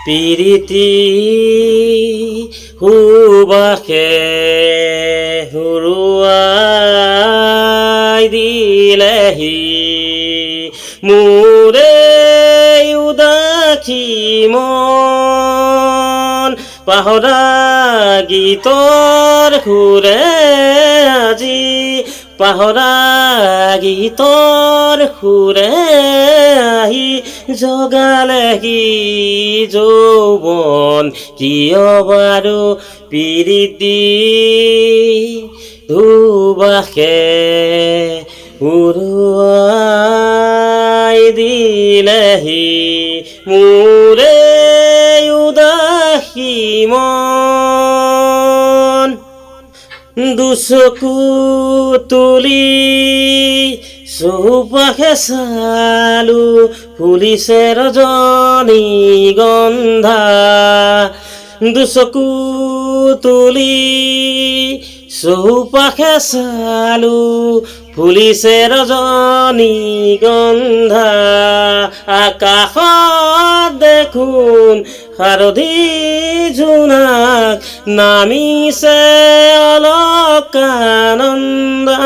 পিৰিতি সুবাসে হুৰুৱাই দিলেহি মোৰে উদাসী মন পাহৰা গীতৰ সুৰে আজি পাহৰা গীতৰ সুৰে আহি জগালেহি যৌৱন কিয় বাৰু পিৰিতি সুবাসে উৰুৱাই দিলেহি মোৰে উদাসী মন দুচকু তুলি চৌপাশে চালো ফুলিছে ৰজনীগন্ধা দুচকু তুলি চৌপাশে চালো ফুলিছে ৰজনীগন্ধা আকাশত দেখোন শাৰদী জোনাক নামিছে অলকানন্দা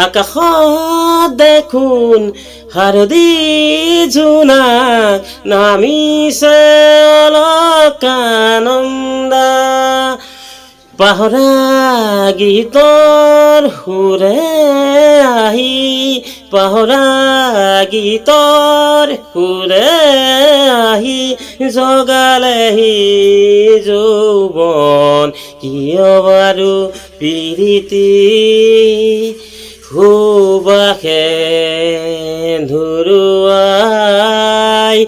আকাশত দেখোন শাৰদী জোনাক নামিছে অলকানন্দা পাহৰা গীতৰ সুৰে আহি পাহৰা গীতৰ সুৰে আহি জগালেহি যৌৱন কিয় বাৰু পিৰিতি সুবাসে ধুৰুৱাই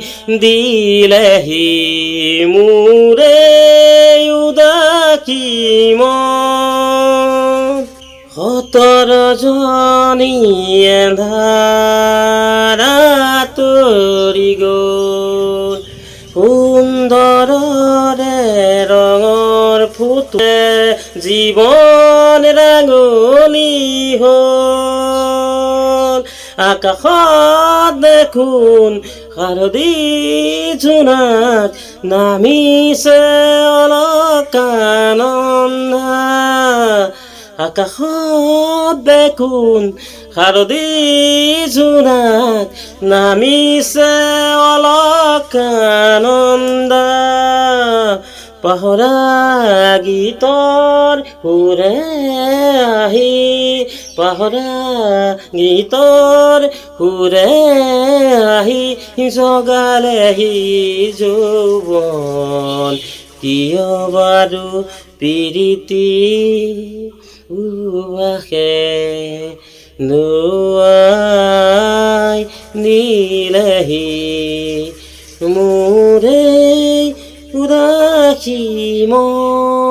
দিলেহি মোৰে উদাসী মন সতৰজনী এন্ধাৰ আঁতৰি গ'ল সুন্দৰৰে ৰঙৰ ফুটে জীৱন ৰাঙলী হ'ল আকাশত দেখোন শাৰদী জোনাক নামিছে অলকানন্দা আকাশত দেখোন শাৰদী জোনাক নামিছে অলকানন্দা পাহৰা গীতৰ সুৰে আহি পাহৰা গীতৰ সুৰে আহি জগালেহি যৌৱন কিয় বাৰু পিৰিতি সুবাসে ধুৰুৱাই দিলেহি মোৰে উদাসী মন